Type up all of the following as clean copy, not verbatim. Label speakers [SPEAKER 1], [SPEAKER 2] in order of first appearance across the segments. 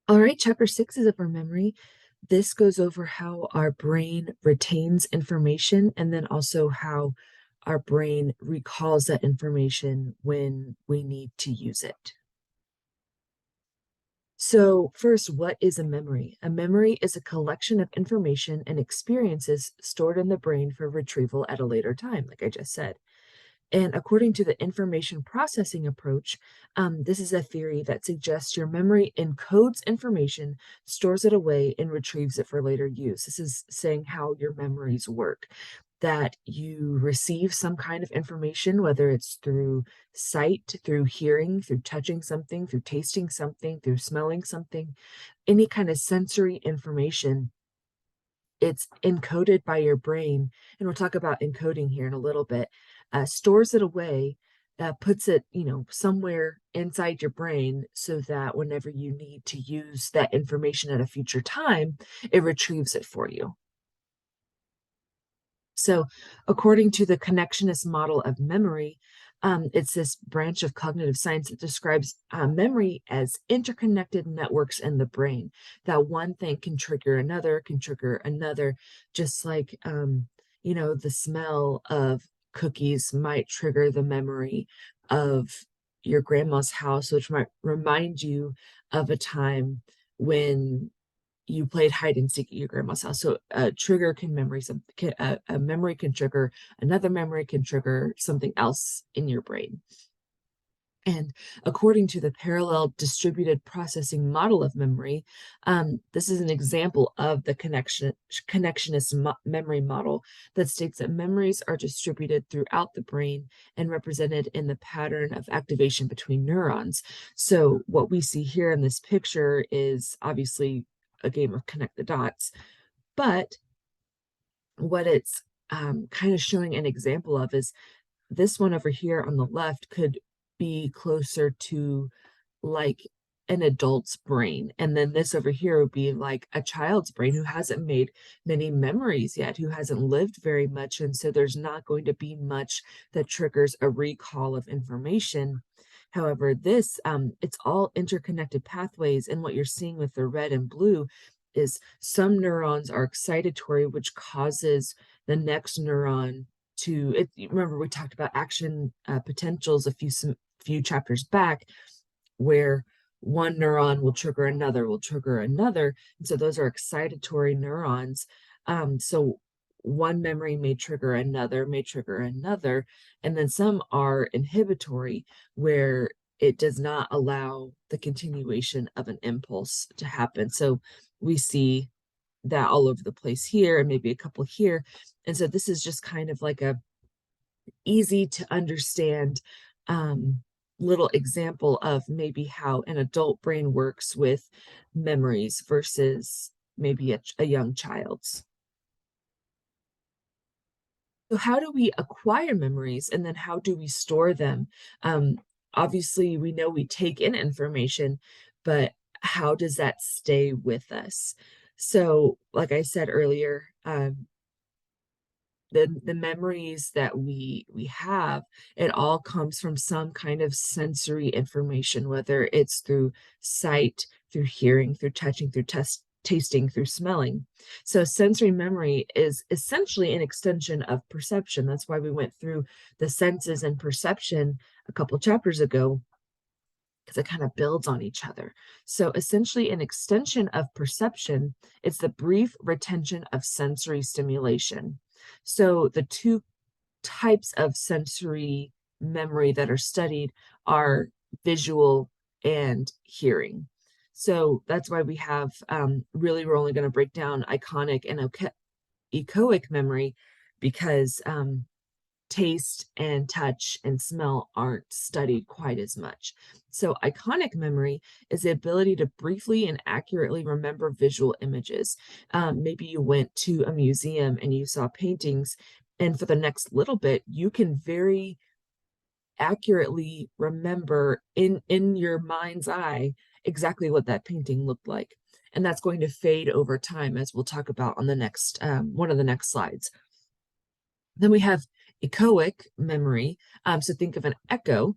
[SPEAKER 1] All right, chapter 6 is about memory. This goes over how our brain retains information and then also how our brain recalls that information when we need to use it. So, first, what is a memory? A memory is a collection of information and experiences stored in the brain for retrieval at a later time, like I just said. And according to the information processing approach, this is a theory that suggests your memory encodes information, stores it away, and retrieves it for later use. This is saying how your memories work. That you receive some kind of information, whether it's through sight, through hearing, through touching something, through tasting something, through smelling something, any kind of sensory information, it's encoded by your brain, and we'll talk about encoding here in a little bit, stores it away, puts it, somewhere inside your brain so that whenever you need to use that information at a future time, it retrieves it for you. So, according to the connectionist model of memory, it's this branch of cognitive science that describes memory as interconnected networks in the brain. That one thing can trigger another, just like, the smell of cookies might trigger the memory of your grandma's house, which might remind you of a time when you played hide and seek at your grandma's house. So a trigger can memory something. A memory can trigger another memory can trigger something else in your brain. And according to the parallel distributed processing model of memory, this is an example of the connectionist memory model that states that memories are distributed throughout the brain and represented in the pattern of activation between neurons. So what we see here in this picture is obviously a game of connect the dots, but what it's kind of showing an example of is this one over here on the left could be closer to like an adult's brain. And then this over here would be like a child's brain who hasn't made many memories yet, who hasn't lived very much. And so there's not going to be much that triggers a recall of information. However, this, it's all interconnected pathways. And what you're seeing with the red and blue is some neurons are excitatory, which causes the next neuron to it. Remember, we talked about action potentials a few chapters back, where one neuron will trigger another, and so those are excitatory neurons. So one memory may trigger another, and then some are inhibitory, where it does not allow the continuation of an impulse to happen. So we see that all over the place here and maybe a couple here. And so this is just kind of like a easy to understand little example of maybe how an adult brain works with memories versus maybe a young child's. So how do we acquire memories and then how do we store them? Um, Obviously, we know we take in information, but how does that stay with us? So, like I said earlier, the memories that we have, it all comes from some kind of sensory information, whether it's through sight, through hearing, through touching, through tasting, through smelling. So sensory memory is essentially an extension of perception. That's why we went through the senses and perception a couple chapters ago, because it kind of builds on each other. So essentially an extension of perception, it's the brief retention of sensory stimulation. So the two types of sensory memory that are studied are visual and hearing. So that's why we have really, we're only going to break down iconic and echoic memory, because taste and touch and smell aren't studied quite as much. So iconic memory is the ability to briefly and accurately remember visual images. Maybe you went to a museum and you saw paintings, and for the next little bit, you can very accurately remember in your mind's eye exactly what that painting looked like. And that's going to fade over time, as we'll talk about on the next one of the next slides. Then we have echoic memory. So think of an echo.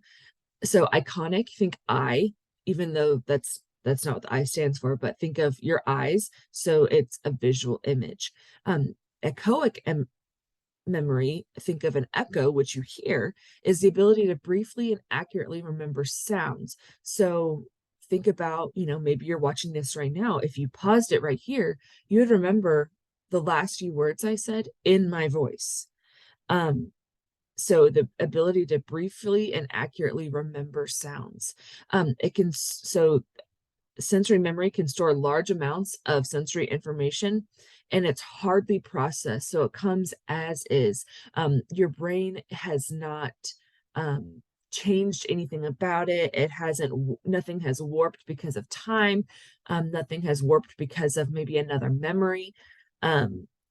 [SPEAKER 1] So iconic, think I, even though that's That's not what the I stands for, but think of your eyes. So it's a visual image. Echoic memory, think of an echo, which you hear, is the ability to briefly and accurately remember sounds. So think about, maybe you're watching this right now. If you paused it right here, you would remember the last few words I said in my voice. So the ability to briefly and accurately remember sounds. So sensory memory can store large amounts of sensory information and it's hardly processed. So it comes as is. Your brain has not changed anything about it. Nothing has warped because of time. Nothing has warped because of maybe another memory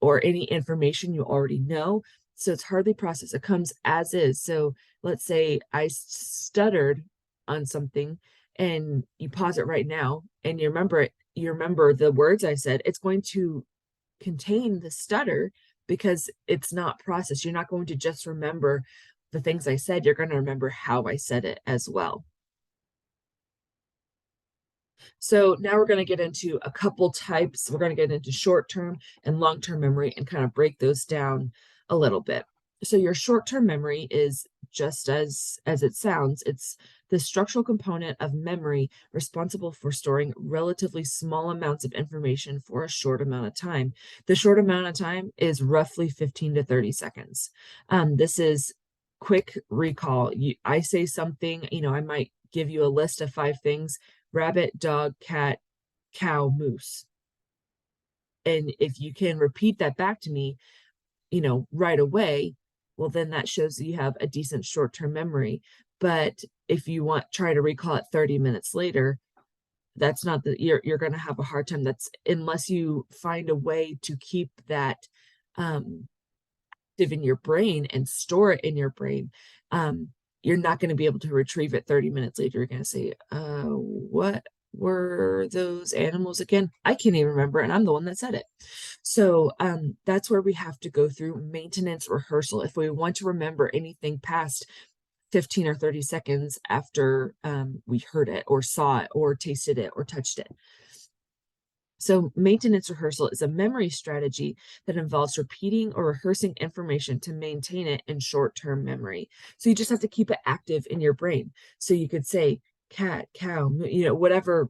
[SPEAKER 1] or any information you already know. So it's hardly processed. It comes as is. So let's say I stuttered on something and you pause it right now and you remember the words I said, it's going to contain the stutter because it's not processed. You're not going to just remember the things I said, you're going to remember how I said it as well. So now we're going to get into a couple types. We're going to get into short-term and long-term memory and kind of break those down a little bit. So your short-term memory is just as it sounds. It's the structural component of memory responsible for storing relatively small amounts of information for a short amount of time. The short amount of time is roughly 15 to 30 seconds. This is quick recall. I say something, I might give you a list of 5 things: rabbit, dog, cat, cow, moose. And if you can repeat that back to me, right away, well, then that shows that you have a decent short-term memory. But if you try to recall it 30 minutes later, that's not you're going to have a hard time. That's unless you find a way to keep that in your brain and store it in your brain. You're not going to be able to retrieve it 30 minutes later. You're going to say, what were those animals again? I can't even remember, and I'm the one that said it. So that's where we have to go through maintenance rehearsal. If we want to remember anything past 15 or 30 seconds after we heard it or saw it or tasted it or touched it. So maintenance rehearsal is a memory strategy that involves repeating or rehearsing information to maintain it in short-term memory. So you just have to keep it active in your brain. So you could say cat, cow, whatever,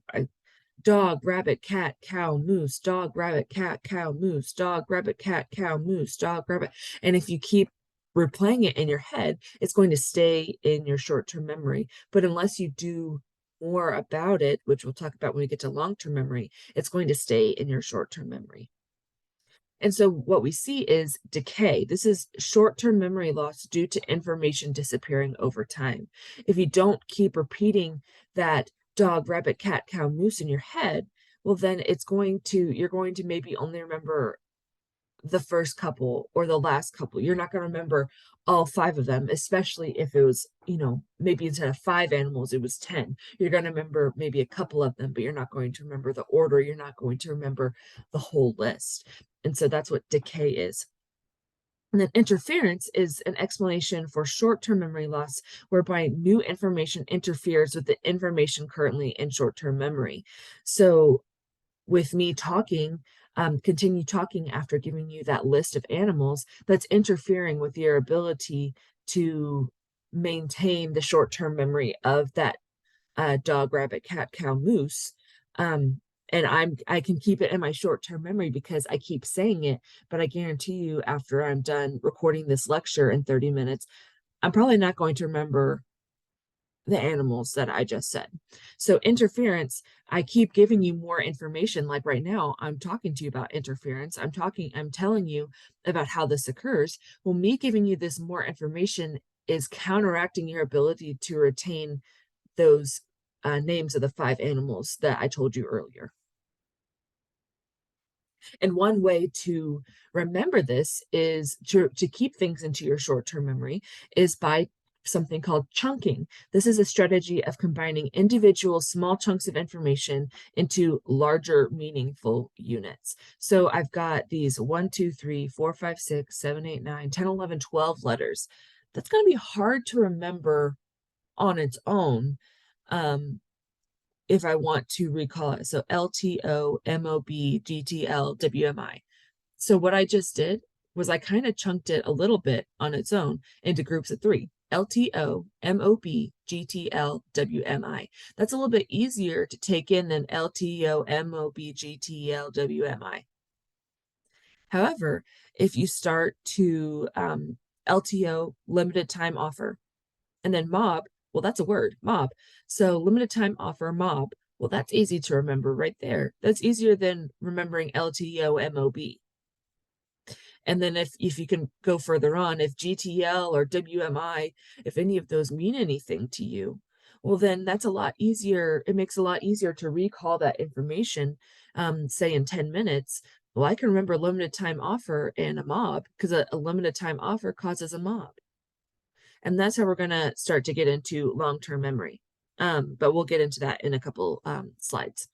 [SPEAKER 1] dog, rabbit, cat, cow, moose, dog, rabbit, cat, cow, moose, dog, rabbit, cat, cow, moose, dog, rabbit. And if you keep replaying it in your head, it's going to stay in your short-term memory. But unless you do more about it, which we'll talk about when we get to long-term memory, it's going to stay in your short-term memory. And so what we see is decay. This is short-term memory loss due to information disappearing over time. If you don't keep repeating that dog, rabbit, cat, cow, moose in your head, well, then you're going to maybe only remember the first couple or the last couple. You're not going to remember all 5 of them, especially if it was, maybe instead of 5 animals, it was 10. You're going to remember maybe a couple of them, but you're not going to remember the order. You're not going to remember the whole list. And so that's what decay is. And then interference is an explanation for short-term memory loss, whereby new information interferes with the information currently in short-term memory. So with me talking, continue talking after giving you that list of animals, that's interfering with your ability to maintain the short-term memory of that dog, rabbit, cat, cow, moose. And I can keep it in my short-term memory because I keep saying it, but I guarantee you after I'm done recording this lecture in 30 minutes, I'm probably not going to remember the animals that I just said. So interference, I keep giving you more information. Like right now, I'm talking to you about interference. I'm telling you about how this occurs. Well, me giving you this more information is counteracting your ability to retain those names of the 5 animals that I told you earlier. And one way to remember this is to keep things into your short-term memory is by something called chunking. This is a strategy of combining individual small chunks of information into larger, meaningful units. So I've got these 1, 2, 3, 4, 5, 6, 7, 8, 9, 10, 11, 12 letters. That's going to be hard to remember on its own. if I want to recall it. So LTO, MOB, GTL, WMI. So what I just did was I kind of chunked it a little bit on its own into groups of three. LTO, MOB, GTL, WMI. That's a little bit easier to take in than LTO, MOB, GTL, WMI. However, if you start to LTO, limited time offer, and then mob, well, that's a word, mob. So limited time offer, mob, well, that's easy to remember right there. That's easier than remembering LTO, MOB. And then if you can go further on, if GTL or WMI, if any of those mean anything to you, well, then that's a lot easier. It makes it a lot easier to recall that information, say in 10 minutes. Well, I can remember limited time offer and a mob because a limited time offer causes a mob. And that's how we're going to start to get into long-term memory. But we'll get into that in a couple slides.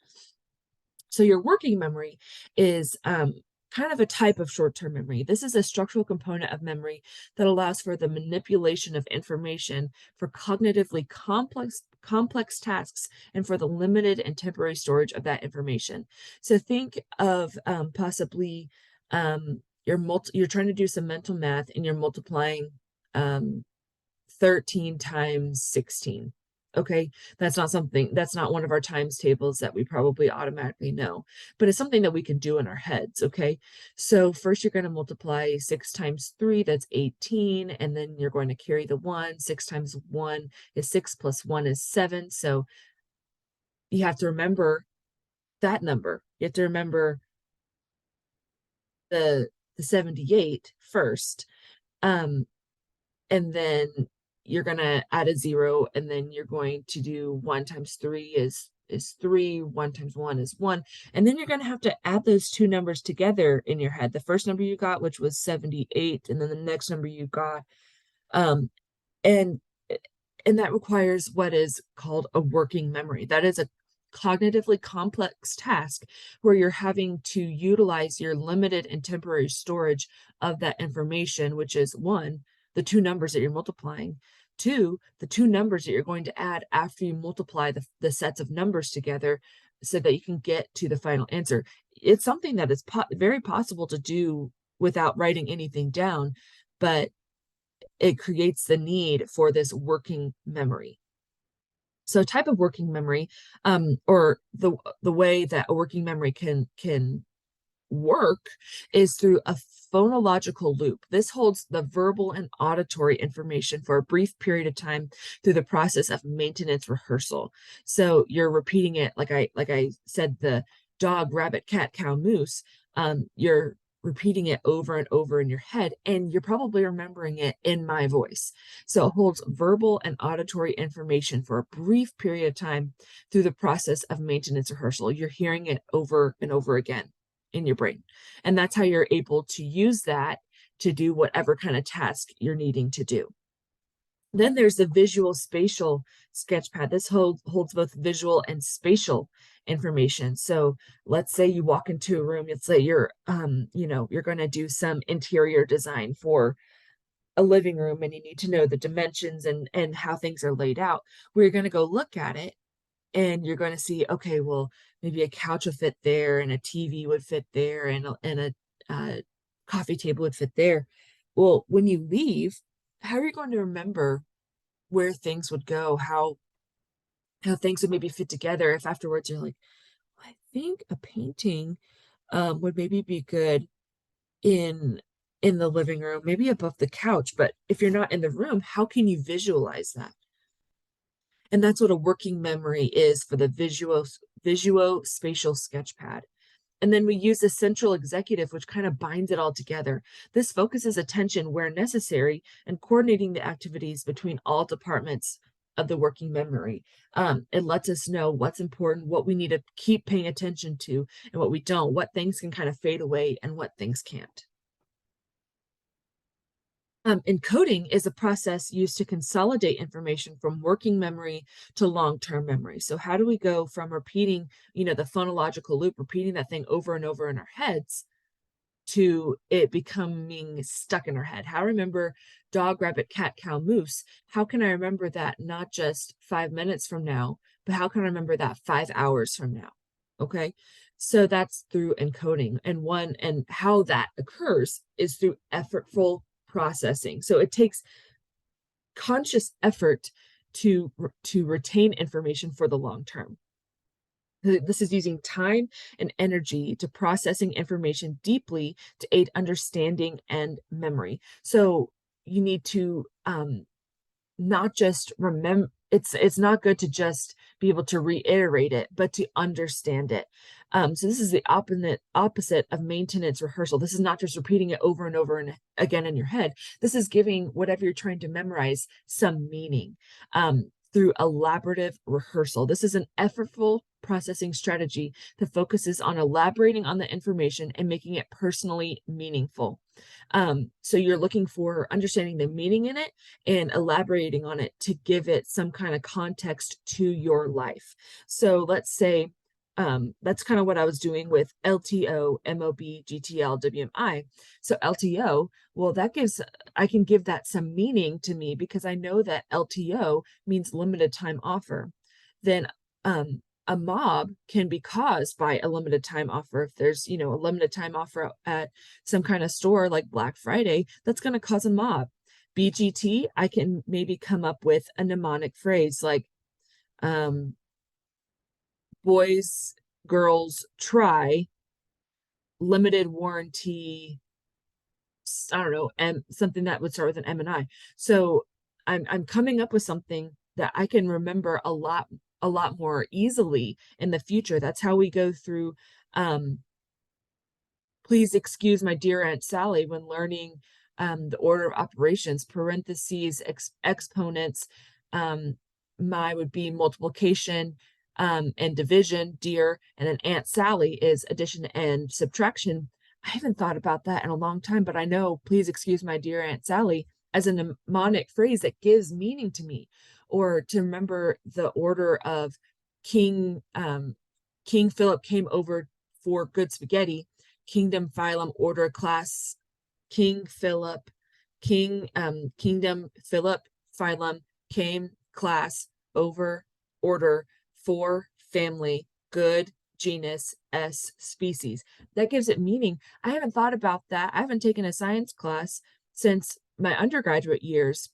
[SPEAKER 1] So your working memory is kind of a type of short-term memory. This is a structural component of memory that allows for the manipulation of information for cognitively complex tasks and for the limited and temporary storage of that information. So think of possibly you're trying to do some mental math and you're multiplying 13 times 16. Okay, that's not one of our times tables that we probably automatically know, but it's something that we can do in our heads. Okay, so first you're going to multiply 6 times 3, that's 18, and then you're going to carry the 1. 6 times 1 is 6 plus 1 is 7. So you have to remember that number. You have to remember the 78 first. And then you're going to add a 0, and then you're going to do 1 times 3 is 3, 1 times 1 is 1, and then you're going to have to add those two numbers together in your head. The first number you got, which was 78, and then the next number you got, and that requires what is called a working memory. That is a cognitively complex task where you're having to utilize your limited and temporary storage of that information, which is 1, the two numbers that you're multiplying, 2, the two numbers that you're going to add after you multiply the sets of numbers together so that you can get to the final answer. It's something that is very possible to do without writing anything down, but it creates the need for this working memory. So type of working memory, or the way that a working memory can work is through a phonological loop. This holds the verbal and auditory information for a brief period of time through the process of maintenance rehearsal. So you're repeating it, like I said, the dog, rabbit, cat, cow, moose. You're repeating it over and over in your head, and you're probably remembering it in my voice. So it holds verbal and auditory information for a brief period of time through the process of maintenance rehearsal. You're hearing it over and over again in your brain. And that's how you're able to use that to do whatever kind of task you're needing to do. Then there's the visual spatial sketchpad. This holds both visual and spatial information. So let's say you walk into a room, let's say you're going to do some interior design for a living room, and you need to know the dimensions and how things are laid out. We're going to go look at it, and you're going to see, okay, well, maybe a couch would fit there, and a TV would fit there, and a coffee table would fit there. Well, when you leave, how are you going to remember where things would go, how things would maybe fit together if afterwards you're like, I think a painting would maybe be good in the living room, maybe above the couch, but if you're not in the room, how can you visualize that? And that's what a working memory is for the visual spatial sketchpad. And then we use the central executive, which kind of binds it all together. This focuses attention where necessary and coordinating the activities between all departments of the working memory. It lets us know what's important, what we need to keep paying attention to, and what we don't, what things can kind of fade away and what things can't. Encoding is a process used to consolidate information from working memory to long-term memory. So how do we go from repeating, the phonological loop, repeating that thing over and over in our heads, to it becoming stuck in our head? How I remember dog, rabbit, cat, cow, moose. How can I remember that not just 5 minutes from now, but how can I remember that 5 hours from now? Okay. So that's through encoding. And how that occurs is through effortful processing. So it takes conscious effort to retain information for the long term. This is using time and energy to processing information deeply to aid understanding and memory. So you need to not just remember. It's not good to just be able to reiterate it, but to understand it. So this is the opposite of maintenance rehearsal. This is not just repeating it over and over and again in your head. This is giving whatever you're trying to memorize some meaning through elaborative rehearsal. This is an effortful processing strategy that focuses on elaborating on the information and making it personally meaningful. So you're looking for understanding the meaning in it and elaborating on it to give it some kind of context to your life. So let's say that's kind of what I was doing with LTO, MOB, GTL, WMI. So LTO, well, I can give that some meaning to me because I know that LTO means limited time offer. Then a mob can be caused by a limited time offer. If there's, a limited time offer at some kind of store like Black Friday, that's going to cause a mob. BGT, I can maybe come up with a mnemonic phrase like boys, girls, try, limited warranty, I don't know, and something that would start with an M and I. So I'm coming up with something that I can remember a lot more easily in the future. That's how we go through please excuse my dear Aunt Sally when learning the order of operations, parentheses, exponents. My would be multiplication and division, dear, and then Aunt Sally is addition and subtraction. I haven't thought about that in a long time, but I know please excuse my dear Aunt Sally as a mnemonic phrase that gives meaning to me, or to remember the order of King King Philip came over for good spaghetti. Kingdom, phylum, order, class, King Philip, Kingdom, Philip, phylum, came, class, over, order, for, family, good, genus, S, species. That gives it meaning. I haven't thought about that. I haven't taken a science class since my undergraduate years,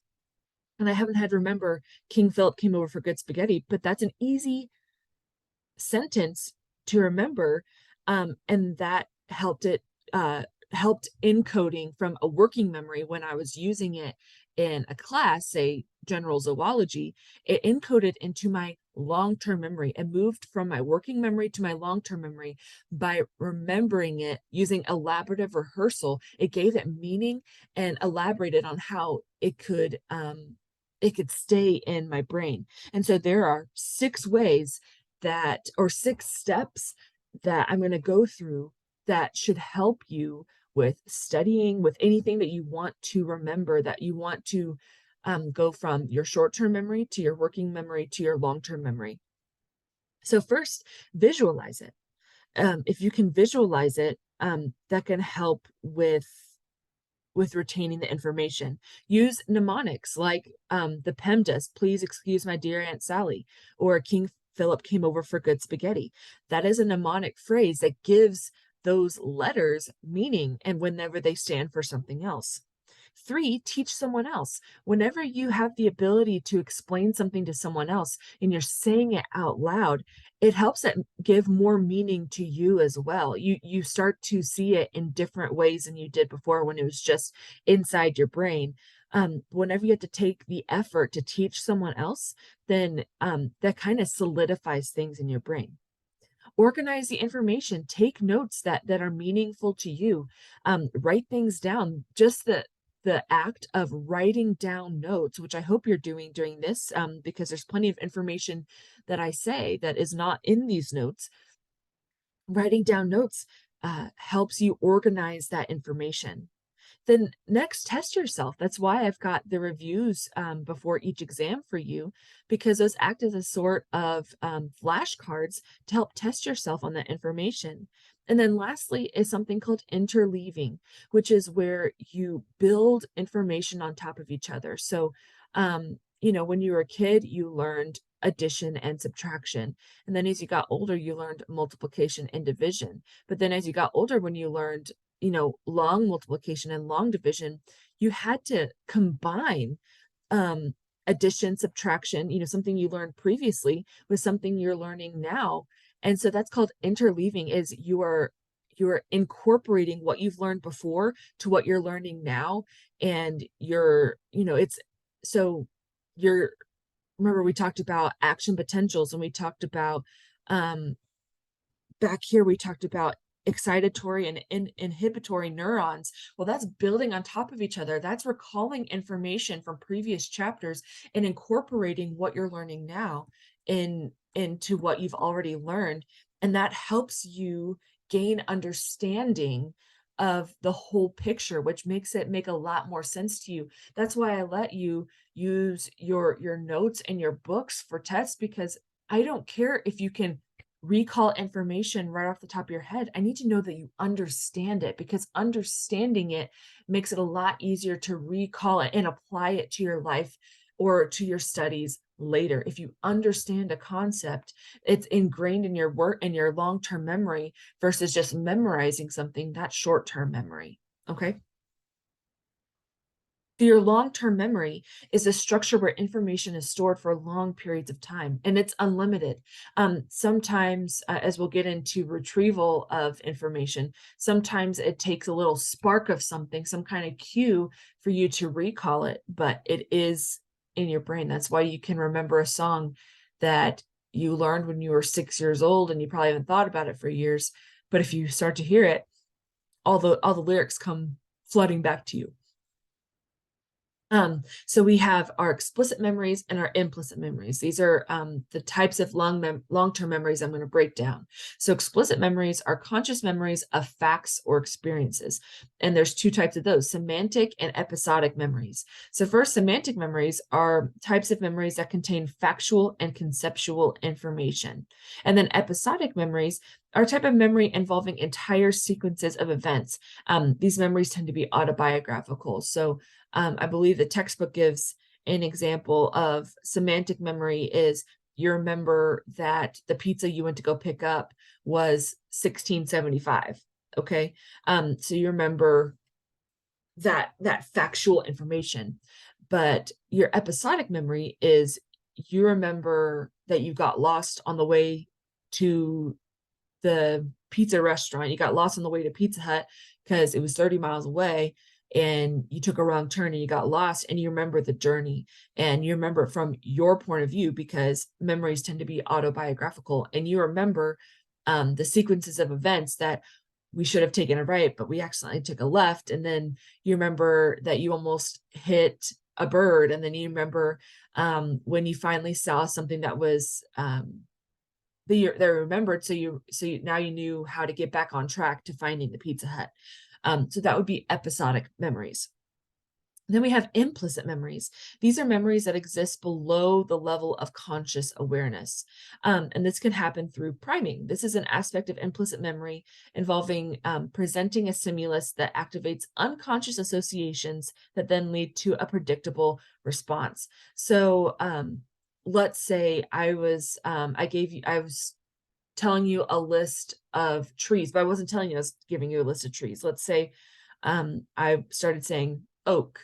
[SPEAKER 1] and I haven't had to remember King Philip came over for good spaghetti, but that's an easy sentence to remember. And that helped encoding from a working memory when I was using it in a class, say general zoology. It encoded into my long-term memory and moved from my working memory to my long-term memory by remembering it using elaborative rehearsal. It gave it meaning and elaborated on how it could stay in my brain. And so there are 6 steps that I'm going to go through that should help you with studying, with anything that you want to remember, that you want to go from your short-term memory to your working memory to your long-term memory. So first, visualize it. If you can visualize it, that can help with retaining the information. Use mnemonics like the PEMDAS, please excuse my dear Aunt Sally, or King Philip came over for good spaghetti. That is a mnemonic phrase that gives those letters meaning and whenever they stand for something else. 3, teach someone else. Whenever you have the ability to explain something to someone else and you're saying it out loud, it helps it give more meaning to you as well. You start to see it in different ways than you did before when it was just inside your brain. Whenever you have to take the effort to teach someone else, then that kind of solidifies things in your brain. Organize the information. Take notes that are meaningful to you. Write things down. Just the act of writing down notes, which I hope you're doing during this, because there's plenty of information that I say that is not in these notes. Writing down notes helps you organize that information. Then next, test yourself. That's why I've got the reviews before each exam for you, because those act as a sort of flashcards to help test yourself on that information. And then lastly is something called interleaving, which is where you build information on top of each other. So, when you were a kid, you learned addition and subtraction. And then as you got older, you learned multiplication and division. But then as you got older, when you learned, long multiplication and long division, you had to combine um, addition, subtraction, something you learned previously with something you're learning now. And so that's called interleaving, is you are incorporating what you've learned before to what you're learning now. And it's so you're remember we talked about action potentials, and we talked about um back here we talked about excitatory and inhibitory neurons. Well, that's building on top of each other. That's recalling information from previous chapters and incorporating what you're learning now into what you've already learned. And that helps you gain understanding of the whole picture, which makes it make a lot more sense to you. That's why I let you use your notes and your books for tests, because I don't care if you can recall information right off the top of your head. I need to know that you understand it, because understanding it makes it a lot easier to recall it and apply it to your life or to your studies later. If you understand a concept, it's ingrained in your work and your long-term memory versus just memorizing something. That's short-term memory. Okay. Your long-term memory is a structure where information is stored for long periods of time, and it's unlimited. Sometimes, as we'll get into retrieval of information, sometimes it takes a little spark of something, some kind of cue for you to recall it, but it is in your brain. That's why you can remember a song that you learned when you were 6 years old, and you probably haven't thought about it for years. But if you start to hear it, all the lyrics come flooding back to you. So we have our explicit memories and our implicit memories. These are the types of long-term memories I'm going to break down. So explicit memories are conscious memories of facts or experiences. And there's two types of those: semantic and episodic memories. So first, semantic memories are types of memories that contain factual and conceptual information. And then episodic memories are a type of memory involving entire sequences of events. These memories tend to be autobiographical. So I believe the textbook gives an example of semantic memory is you remember that the pizza you went to go pick up was $16.75. Okay. So you remember that factual information. But your episodic memory is you remember that you got lost on the way to the pizza restaurant. You got lost on the way to Pizza Hut because it was 30 miles away, and you took a wrong turn and you got lost, and you remember the journey, and you remember it from your point of view, because memories tend to be autobiographical, and you remember the sequences of events that we should have taken a right, but we accidentally took a left. And then you remember that you almost hit a bird. And then you remember when you finally saw something that was they remembered, now you knew how to get back on track to finding the Pizza Hut. So that would be episodic memories. Then we have implicit memories. These are memories that exist below the level of conscious awareness. And this can happen through priming. This is an aspect of implicit memory involving presenting a stimulus that activates unconscious associations that then lead to a predictable response. So let's say I was telling you a list of trees, but I wasn't telling you I was giving you a list of trees. Let's say I started saying oak,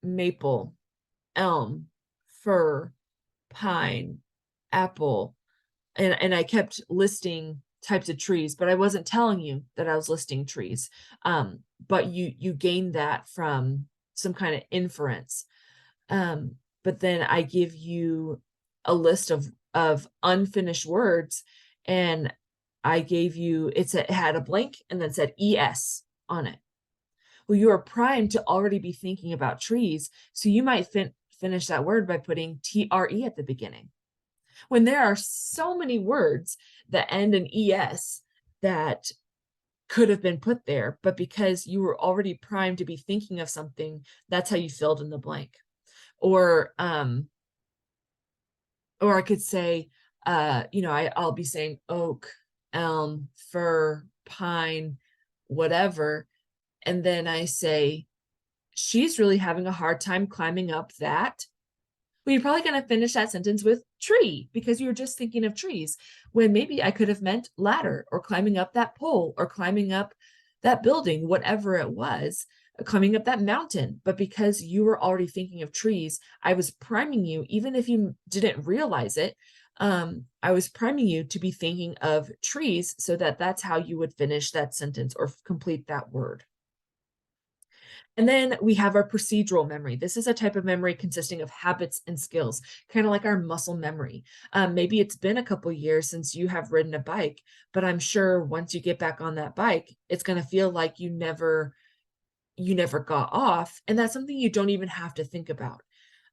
[SPEAKER 1] maple, elm, fir, pine, apple, and I kept listing types of trees, but I wasn't telling you that I was listing trees. But you gain that from some kind of inference. But then I give you a list of unfinished words, and I gave you it had a blank and then said ES on it. Well, you are primed to already be thinking about trees, so you might finish that word by putting TRE at the beginning. When there are so many words that end in ES that could have been put there, but because you were already primed to be thinking of something, that's how you filled in the blank. Or I could say, I'll be saying oak, elm, fir, pine, whatever. And then I say, she's really having a hard time climbing up that. Well, you're probably going to finish that sentence with tree because you were just thinking of trees when maybe I could have meant ladder or climbing up that pole or climbing up that building, whatever it was, climbing up that mountain. But because you were already thinking of trees, I was priming you, even if you didn't realize it. I was priming you to be thinking of trees so that that's how you would finish that sentence or complete that word. And then we have our procedural memory. This is a type of memory consisting of habits and skills, kind of like our muscle memory. Maybe it's been a couple years since you have ridden a bike, but I'm sure once you get back on that bike, it's going to feel like you never got off, and that's something you don't even have to think about.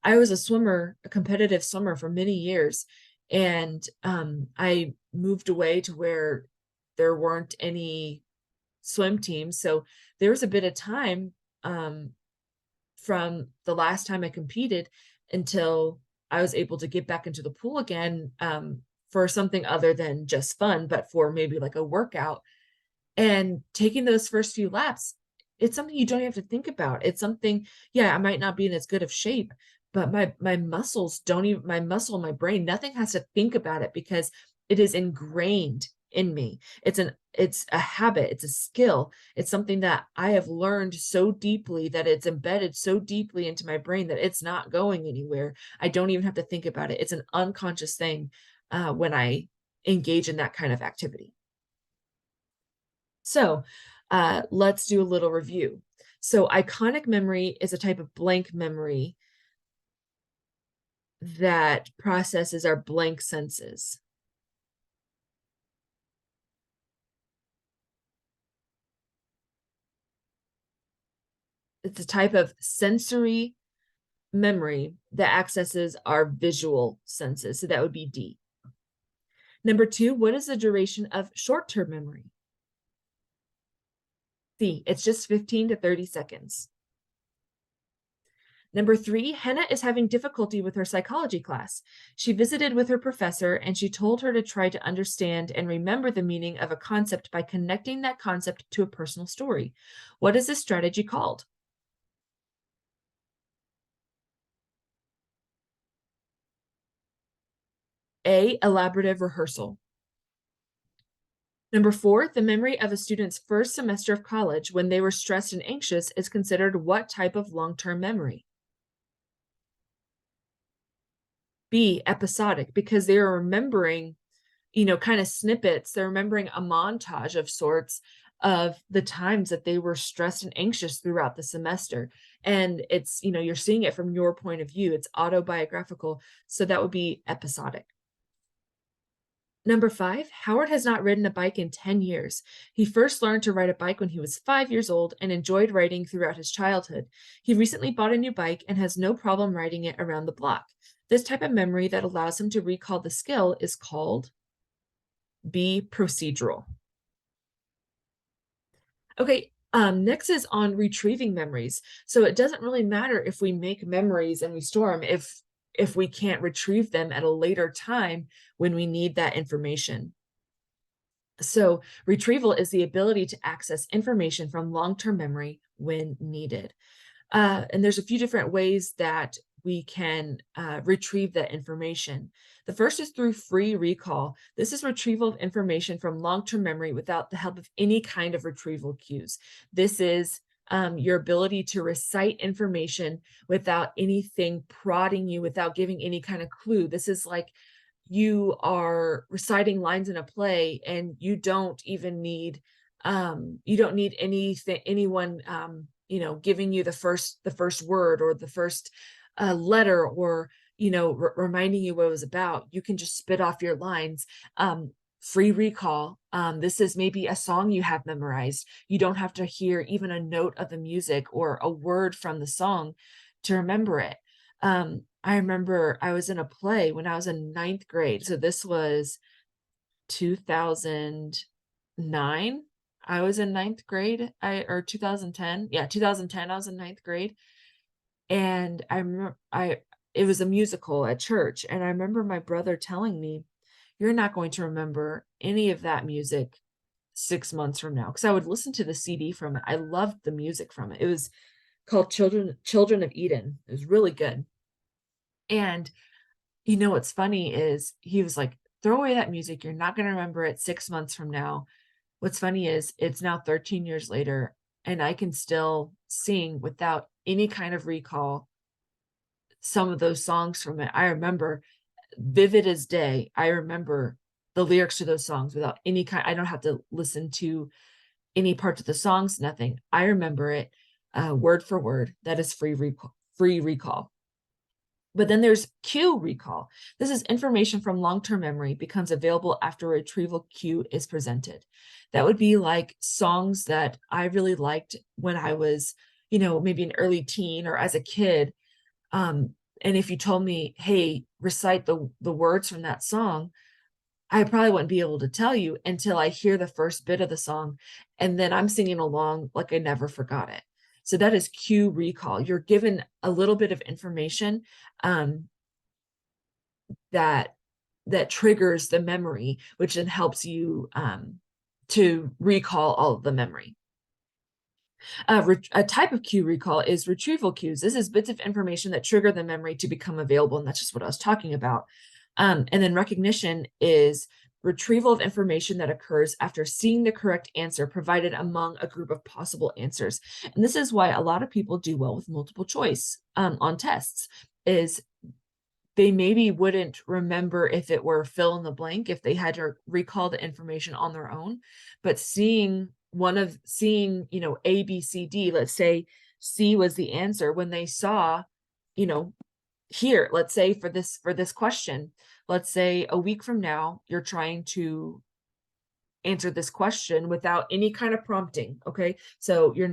[SPEAKER 1] I was a swimmer, a competitive swimmer for many years, and I moved away to where there weren't any swim teams, so there was a bit of time um, from the last time I competed until I was able to get back into the pool again for something other than just fun, but for maybe like a workout. And taking those first few laps, it's something you don't have to think about. It's something, yeah, I might not be in as good of shape, but my muscles don't even my muscle, my brain, nothing has to think about it because it is ingrained in me. It's a habit, it's a skill. It's something that I have learned so deeply that it's embedded so deeply into my brain that it's not going anywhere. I don't even have to think about it. It's an unconscious thing when I engage in that kind of activity. So let's do a little review. So iconic memory is a type of blank memory that processes our blank senses. It's a type of sensory memory that accesses our visual senses. So that would be D. Number two, what is the duration of short-term memory? C, it's just 15 to 30 seconds. Number three, Henna is having difficulty with her psychology class. She visited with her professor and she told her to try to understand and remember the meaning of a concept by connecting that concept to a personal story. What is this strategy called? A, elaborative rehearsal. Number four, the memory of a student's first semester of college when they were stressed and anxious is considered what type of long-term memory? B, episodic, because they are remembering, kind of snippets. They're remembering a montage of sorts of the times that they were stressed and anxious throughout the semester. And it's, you're seeing it from your point of view. It's autobiographical. So that would be episodic. Number five, Howard has not ridden a bike in 10 years. He first learned to ride a bike when he was 5 years old and enjoyed riding throughout his childhood. He recently bought a new bike and has no problem riding it around the block. This type of memory that allows him to recall the skill is called B, procedural. Okay, next is on retrieving memories. So it doesn't really matter if we make memories and we store them if we can't retrieve them at a later time when we need that information. So retrieval is the ability to access information from long-term memory when needed. And there's a few different ways that we can retrieve that information. The first is through free recall. This is retrieval of information from long-term memory without the help of any kind of retrieval cues. This is your ability to recite information without anything prodding you, without giving any kind of clue. This is like you are reciting lines in a play and you don't need anyone giving you the first word or the first letter or reminding you what it was about. You can just spit off your lines. Free recall. This is maybe a song you have memorized. You don't have to hear even a note of the music or a word from the song to remember it. I remember I was in a play when I was in ninth grade. So this was 2009. I was in ninth grade, or 2010. Yeah, 2010. I was in ninth grade, and I remember it was a musical at church, and I remember my brother telling me, "You're not going to remember any of that music 6 months from now," because I would listen to the CD from it. I loved the music from it. It was called Children of Eden. It was really good. And you know what's funny is he was like, throw away that music. You're not going to remember it 6 months from now. What's funny is it's now 13 years later, and I can still sing without any kind of recall some of those songs from it. I remember vivid as day. I remember the lyrics to those songs without any kind, I don't have to listen to any parts of the songs, nothing. I remember it word for word. That is free recall. But then there's cue recall. This is information from long-term memory becomes available after a retrieval cue is presented. That would be like songs that I really liked when I was, maybe an early teen or as a kid. And if you told me, hey, recite the words from that song, I probably wouldn't be able to tell you until I hear the first bit of the song. And then I'm singing along like I never forgot it. So that is cue recall. You're given a little bit of information um, that that triggers the memory, which then helps you to recall all of the memory. A type of cue recall is retrieval cues. This is bits of information that trigger the memory to become available, and that's just what I was talking about. And then recognition is retrieval of information that occurs after seeing the correct answer provided among a group of possible answers. And this is why a lot of people do well with multiple choice on tests, is they maybe wouldn't remember if it were fill in the blank, if they had to recall the information on their own, but seeing, A, B, C, D, let's say C was the answer, when they saw, you know, here, let's say for this question, let's say a week from now, you're trying to answer this question without any kind of prompting. Okay. So you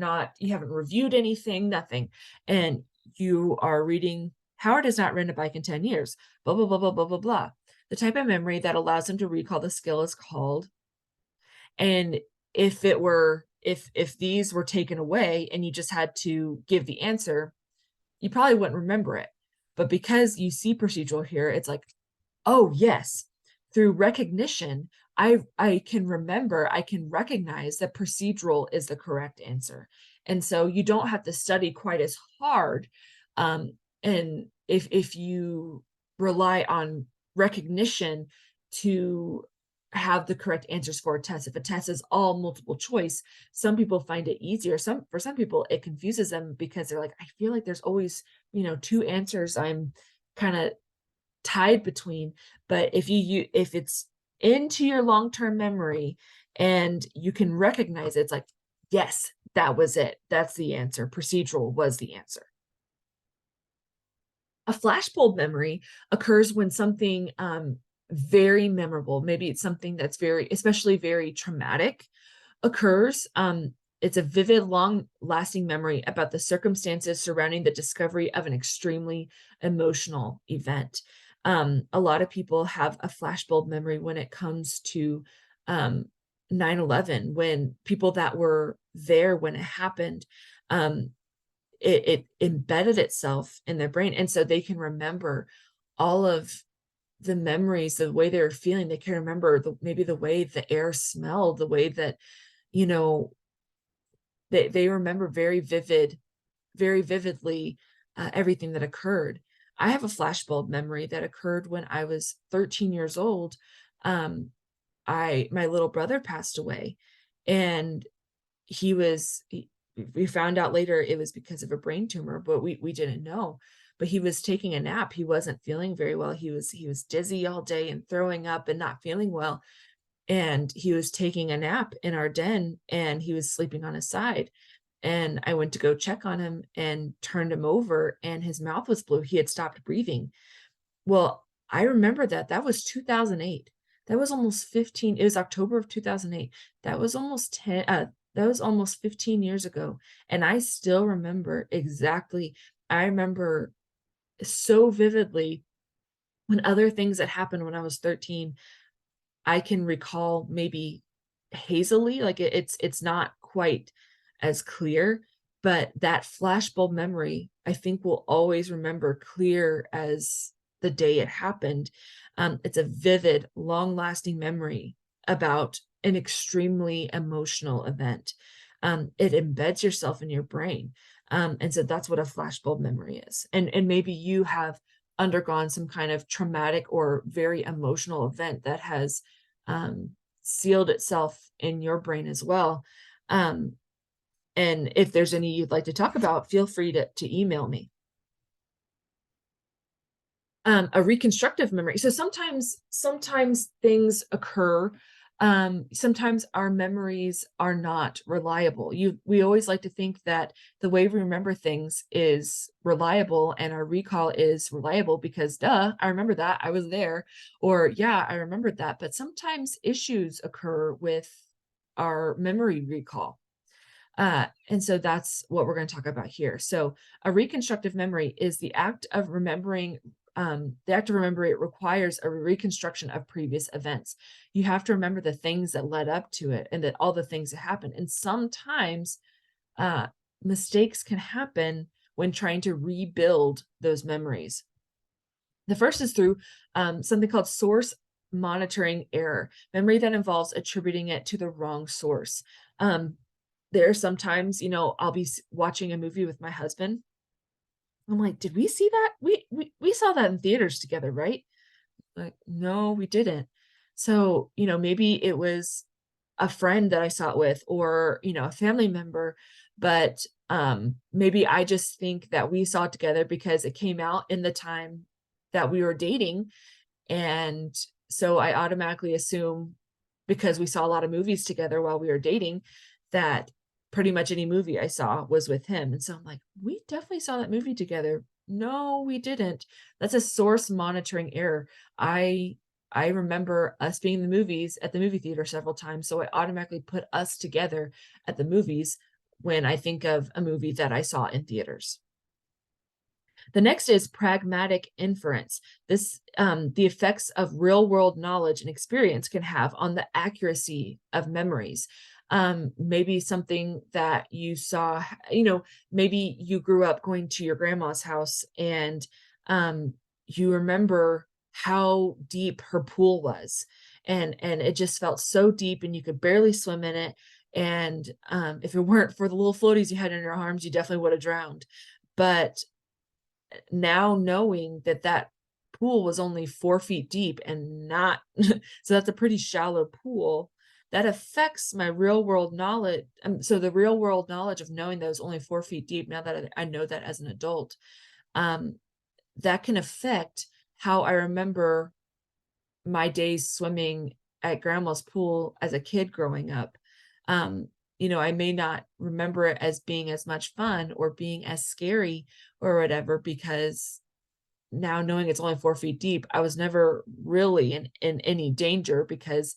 [SPEAKER 1] haven't reviewed anything, nothing. And you are reading, Howard has not ridden a bike in 10 years, blah, blah, blah, blah, blah, blah, blah. The type of memory that allows them to recall the skill is called. And if these were taken away and you just had to give the answer, you probably wouldn't remember it. But because you see procedural here, it's like, oh yes, through recognition, I can remember, I can recognize that procedural is the correct answer. And so you don't have to study quite as hard. And if you rely on recognition to have the correct answers for a test, if a test is all multiple choice, some people find it easier. For some people, it confuses them because they're like, I feel like there's always, two answers I'm kind of tied between. But if it's into your long-term memory and you can recognize it, it's like, yes, that was it. That's the answer. Procedural was the answer. A flashbulb memory occurs when something very memorable, maybe it's something that's especially very traumatic, occurs. It's a vivid, long-lasting memory about the circumstances surrounding the discovery of an extremely emotional event. A lot of people have a flashbulb memory when it comes to 9/11, when people that were there when it happened, it embedded itself in their brain. And so they can remember all of the memories, the way they were feeling. They can remember maybe the way the air smelled, the way that, you know, they remember very vividly everything that occurred. I have a flashbulb memory that occurred when I was 13 years old. Um, my little brother passed away, and we found out later it was because of a brain tumor, but we didn't know. But he was taking a nap. He wasn't feeling very well. He was dizzy all day and throwing up and not feeling well. And he was taking a nap in our den, and he was sleeping on his side. And I went to go check on him and turned him over, and his mouth was blue. He had stopped breathing. Well, I remember that was 2008. That was almost 15. It was October of 2008. That was almost 10. That was almost 15 years ago. And I still remember exactly. I remember so vividly when other things that happened when I was 13, I can recall maybe hazily, like it's not quite as clear, but that flashbulb memory, I think will always remember clear as the day it happened. It's a vivid, long-lasting memory about an extremely emotional event. It embeds yourself in your brain. And so that's what a flashbulb memory is. And maybe you have undergone some kind of traumatic or very emotional event that has sealed itself in your brain as well. Um, and if there's any you'd like to talk about, feel free to email me. A reconstructive memory. So sometimes things occur. Sometimes our memories are not reliable. We always like to think that the way we remember things is reliable and our recall is reliable because duh, I remember that. I was there. Or yeah, I remembered that. But sometimes issues occur with our memory recall. And so that's what we're going to talk about here. So a reconstructive memory is the act of remembering. The act of remembering it requires a reconstruction of previous events. You have to remember the things that led up to it and that all the things that happened. And sometimes uh, mistakes can happen when trying to rebuild those memories. The first is through something called source monitoring error, memory that involves attributing it to the wrong source. There are sometimes, I'll be watching a movie with my husband. I'm like, did we see that? We saw that in theaters together, right? Like, no, we didn't. So, maybe it was a friend that I saw it with, or, a family member, but maybe I just think that we saw it together because it came out in the time that we were dating. And so I automatically assume because we saw a lot of movies together while we were dating that pretty much any movie I saw was with him. And so I'm like, we definitely saw that movie together. No, we didn't. That's a source monitoring error. I remember us being in the movies at the movie theater several times, so I automatically put us together at the movies when I think of a movie that I saw in theaters. The next is pragmatic inference. The effects of real world knowledge and experience can have on the accuracy of memories. Maybe something that you saw, maybe you grew up going to your grandma's house and you remember how deep her pool was. And it just felt so deep and you could barely swim in it. And if it weren't for the little floaties you had in your arms, you definitely would have drowned. But now knowing that that pool was only 4 feet deep and not, so that's a pretty shallow pool, that affects my real world knowledge. So the real world knowledge of knowing that it was only 4 feet deep, now that I know that as an adult, um, that can affect how I remember my days swimming at grandma's pool as a kid growing up. I may not remember it as being as much fun or being as scary or whatever, because now knowing it's only 4 feet deep, I was never really in any danger because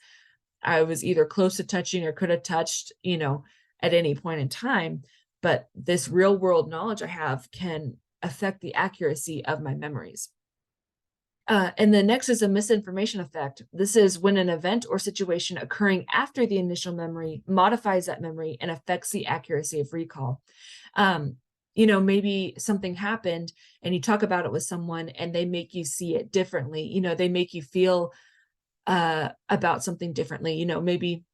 [SPEAKER 1] I was either close to touching or could have touched, at any point in time. But this real world knowledge I have can affect the accuracy of my memories. And the next is a misinformation effect. This is when an event or situation occurring after the initial memory modifies that memory and affects the accuracy of recall. Maybe something happened and you talk about it with someone and they make you see it differently. They make you feel about something differently. Maybe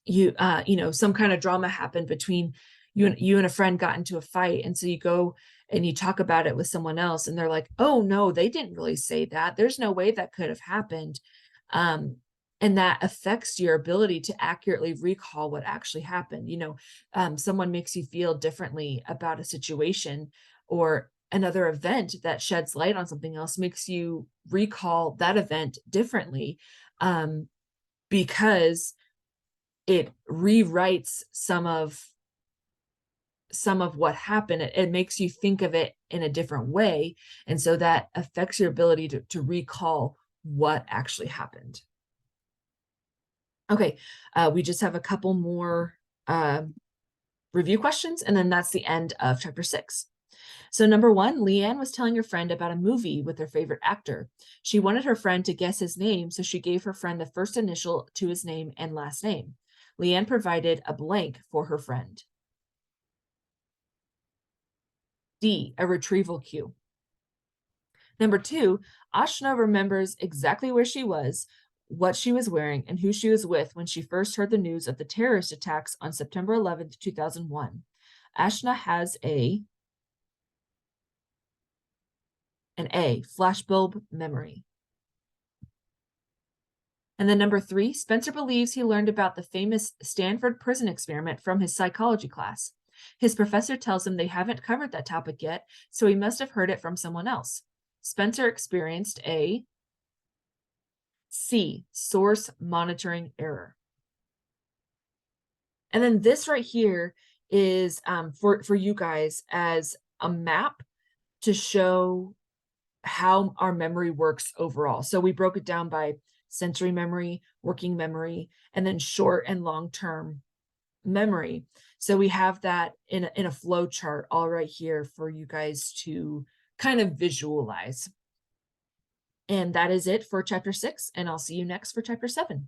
[SPEAKER 1] some kind of drama happened between you and a friend got into a fight, and so you go and you talk about it with someone else and they're like, oh no, they didn't really say that, there's no way that could have happened. And that affects your ability to accurately recall what actually happened. Someone makes you feel differently about a situation, or another event that sheds light on something else makes you recall that event differently, because it rewrites some of what happened. It makes you think of it in a different way. And so that affects your ability to recall what actually happened. Okay, we just have a couple more review questions, and then that's the end of chapter 6. So number 1, Leanne was telling her friend about a movie with her favorite actor. She wanted her friend to guess his name, so she gave her friend the first initial to his name and last name. Leanne provided a blank for her friend. D, a retrieval cue. Number 2, Ashna remembers exactly where she was, what she was wearing, and who she was with when she first heard the news of the terrorist attacks on September 11th, 2001. Ashna has And A, flashbulb memory. And then number 3, Spencer believes he learned about the famous Stanford prison experiment from his psychology class. His professor tells him they haven't covered that topic yet, so he must have heard it from someone else. Spencer experienced a C, source monitoring error. And then this right here is for you guys as a map to show how our memory works overall. So we broke it down by sensory memory, working memory, and then short and long-term memory. So we have that in a flow chart all right here for you guys to kind of visualize. And that is it for chapter 6, and I'll see you next for chapter 7.